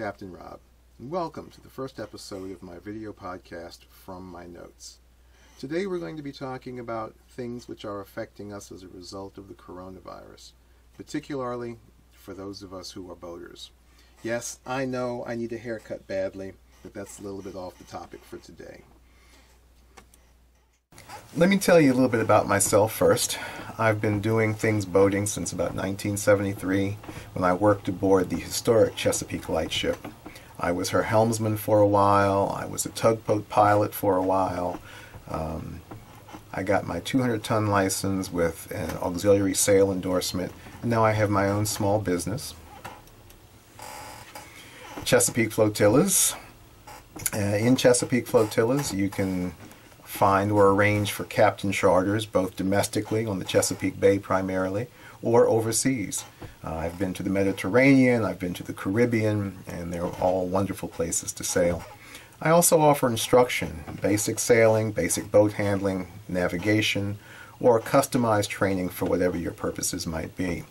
Captain Rob, and welcome to the first episode of my video podcast, From My Notes. Today we're going to be talking about things which are affecting us as a result of the coronavirus, particularly for those of us who are boaters. Yes, I know I need a haircut badly, but that's a little bit off the topic for today. Let me tell you a little bit about myself first. I've been doing things boating since about 1973 when I worked aboard the historic Chesapeake lightship. I was her helmsman for a while. I was a tugboat pilot for a while. I got my 200-ton license with an auxiliary sail endorsement, and now I have my own small business. Chesapeake flotillas. In Chesapeake flotillas, you can find or arrange for captain charters, both domestically on the Chesapeake Bay primarily, or overseas. I've been to the Mediterranean, I've been to the Caribbean, and they're all wonderful places to sail. I also offer instruction, basic sailing, basic boat handling, navigation, or customized training for whatever your purposes might be.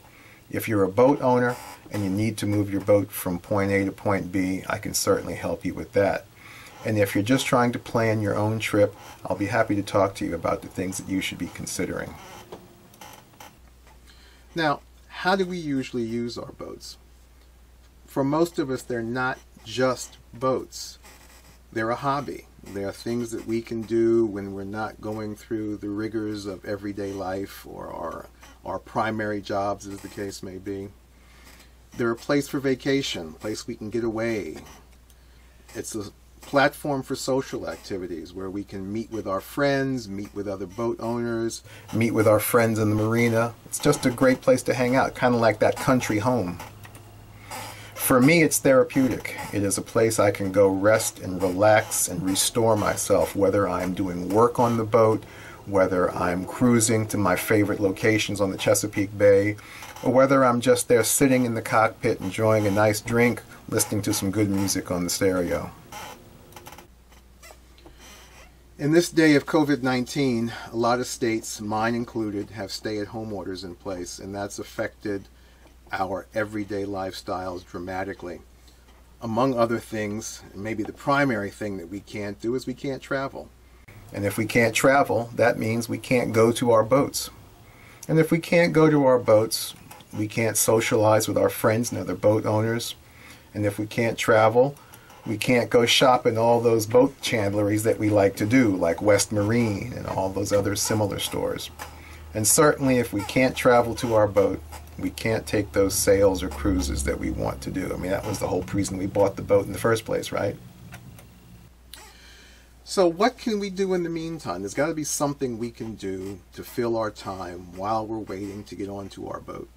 If you're a boat owner and you need to move your boat from point A to point B, I can certainly help you with that. And if you're just trying to plan your own trip, I'll be happy to talk to you about the things that you should be considering. Now, how do we usually use our boats? For most of us, they're not just boats. They're a hobby. They are things that we can do when we're not going through the rigors of everyday life or our primary jobs, as the case may be. They're a place for vacation, a place we can get away. It's a platform for social activities where we can meet with our friends, meet with other boat owners, meet with our friends in the marina. It's just a great place to hang out, kind of like that country home. For me, it's therapeutic. It is a place I can go rest and relax and restore myself, whether I'm doing work on the boat, whether I'm cruising to my favorite locations on the Chesapeake Bay, or whether I'm just there sitting in the cockpit enjoying a nice drink, listening to some good music on the stereo. In this day of COVID-19, a lot of states, mine included, have stay-at-home orders in place, and that's affected our everyday lifestyles dramatically. Among other things, maybe the primary thing that we can't do is we can't travel. And if we can't travel, that means we can't go to our boats. And if we can't go to our boats, we can't socialize with our friends and other boat owners. And if we can't travel, we can't go shop in all those boat chandleries that we like to do, like West Marine and all those other similar stores. And certainly if we can't travel to our boat, we can't take those sails or cruises that we want to do. I mean, that was the whole reason we bought the boat in the first place, right? So what can we do in the meantime? There's got to be something we can do to fill our time while we're waiting to get onto our boat.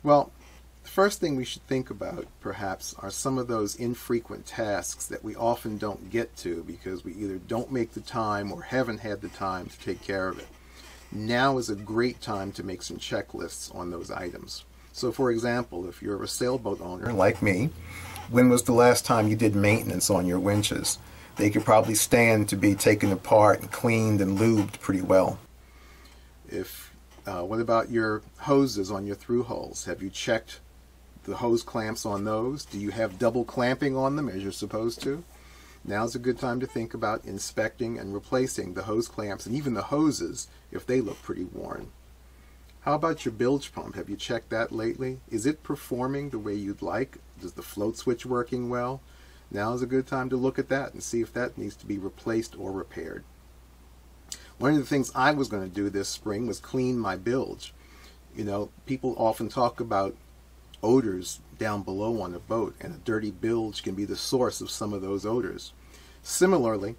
Well, the first thing we should think about, perhaps, are some of those infrequent tasks that we often don't get to because we either don't make the time or haven't had the time to take care of it. Now is a great time to make some checklists on those items. So, for example, if you're a sailboat owner like me, when was the last time you did maintenance on your winches? They could probably stand to be taken apart and cleaned and lubed pretty well. What about your hoses on your through hulls? Have you checked the hose clamps on those? Do you have double clamping on them as you're supposed to? Now's a good time to think about inspecting and replacing the hose clamps and even the hoses if they look pretty worn. How about your bilge pump? Have you checked that lately? Is it performing the way you'd like? Is the float switch working well? Now's a good time to look at that and see if that needs to be replaced or repaired. One of the things I was going to do this spring was clean my bilge. You know, people often talk about odors down below on a boat, and a dirty bilge can be the source of some of those odors. Similarly,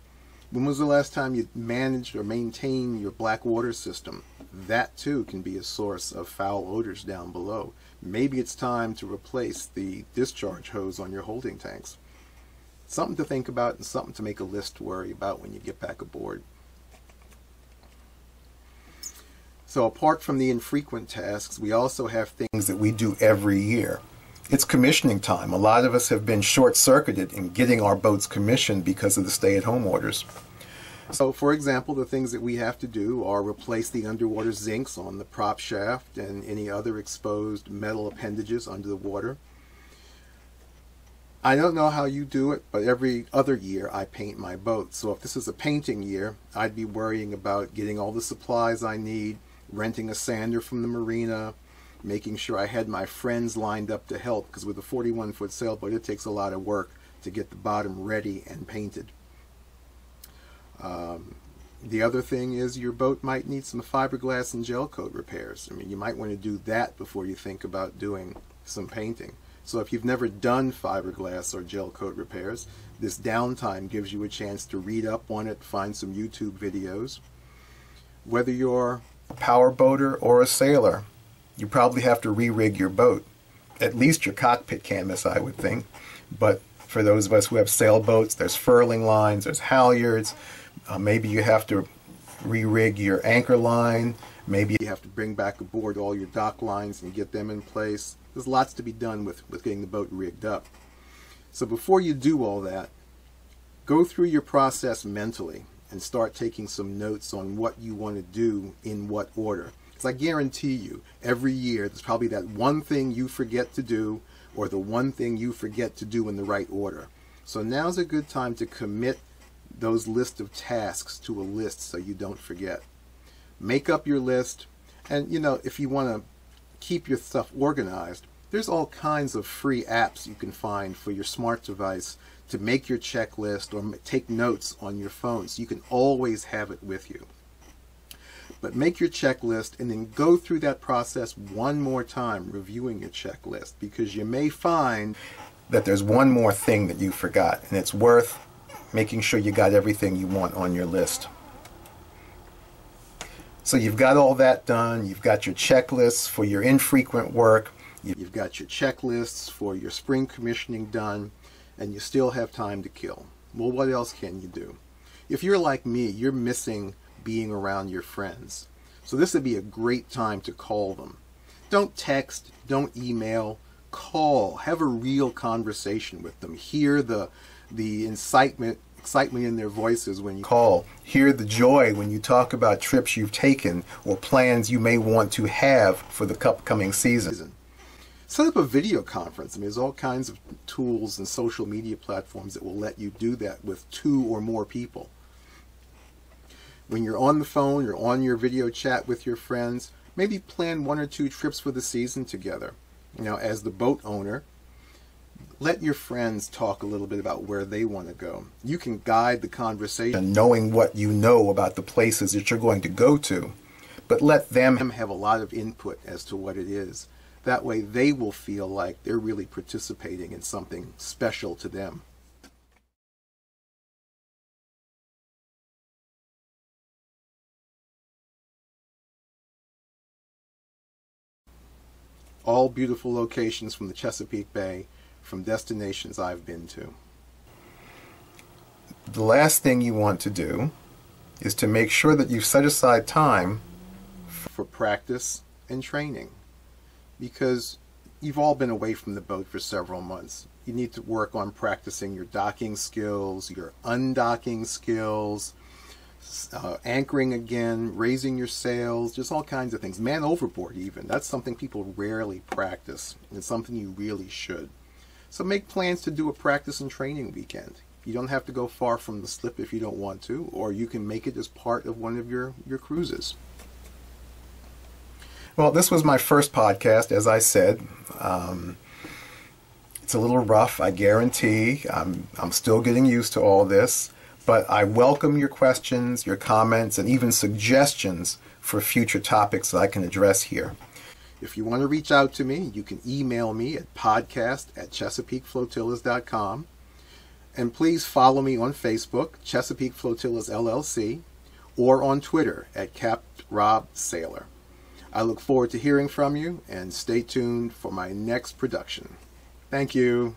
when was the last time you managed or maintained your black water system? That too can be a source of foul odors down below. Maybe it's time to replace the discharge hose on your holding tanks. Something to think about and something to make a list to worry about when you get back aboard. So apart from the infrequent tasks, we also have things that we do every year. It's commissioning time. A lot of us have been short-circuited in getting our boats commissioned because of the stay-at-home orders. So, for example, the things that we have to do are replace the underwater zincs on the prop shaft and any other exposed metal appendages under the water. I don't know how you do it, but every other year I paint my boat. So if this is a painting year, I'd be worrying about getting all the supplies I need, renting a sander from the marina, making sure I had my friends lined up to help, because with a 41-foot sailboat, it takes a lot of work to get the bottom ready and painted. The other thing is your boat might need some fiberglass and gel coat repairs. I mean, you might want to do that before you think about doing some painting. So if you've never done fiberglass or gel coat repairs, this downtime gives you a chance to read up on it, find some YouTube videos. Whether you're A power boater or a sailor, you probably have to re-rig your boat. At least your cockpit canvas, I would think. But for those of us who have sailboats, there's furling lines, there's halyards. Maybe you have to re-rig your anchor line. Maybe you have to bring back aboard all your dock lines and get them in place. There's lots to be done with getting the boat rigged up. So before you do all that, go through your process mentally and start taking some notes on what you want to do in what order. Because I guarantee you, every year there's probably that one thing you forget to do, or the one thing you forget to do in the right order. So now's a good time to commit those list of tasks to a list so you don't forget. Make up your list, and if you want to keep your stuff organized, there's all kinds of free apps you can find for your smart device to make your checklist or take notes on your phone, so you can always have it with you. But make your checklist and then go through that process one more time, reviewing your checklist, because you may find that there's one more thing that you forgot, and it's worth making sure you got everything you want on your list. So you've got all that done, you've got your checklists for your infrequent work, you've got your checklists for your spring commissioning done, and you still have time to kill. Well, what else can you do? If you're like me, you're missing being around your friends. So this would be a great time to call them. Don't text, don't email, call. Have a real conversation with them. Hear the excitement in their voices when you call. Hear the joy when you talk about trips you've taken or plans you may want to have for the upcoming season. Set up a video conference. I mean, there's all kinds of tools and social media platforms that will let you do that with 2 or more people. When you're on the phone or on your video chat with your friends, maybe plan 1 or 2 trips for the season together. As the boat owner, let your friends talk a little bit about where they want to go. You can guide the conversation, knowing what you know about the places that you're going to go to, but let them have a lot of input as to what it is. That way they will feel like they're really participating in something special to them. All beautiful locations from the Chesapeake Bay, from destinations I've been to. The last thing you want to do is to make sure that you set aside time for practice and training, because you've all been away from the boat for several months. You need to work on practicing your docking skills, your undocking skills, anchoring again, raising your sails, just all kinds of things. Man overboard even. That's something people rarely practice. It's something you really should. So make plans to do a practice and training weekend. You don't have to go far from the slip if you don't want to, or you can make it as part of one of your cruises. Well, this was my first podcast, as I said. It's a little rough, I guarantee. I'm still getting used to all this, but I welcome your questions, your comments, and even suggestions for future topics that I can address here. If you want to reach out to me, you can email me at podcast@ChesapeakeFlotillas.com. And please follow me on Facebook, Chesapeake Flotillas LLC, or on Twitter at Capt Rob Sailor. I look forward to hearing from you, and stay tuned for my next production. Thank you.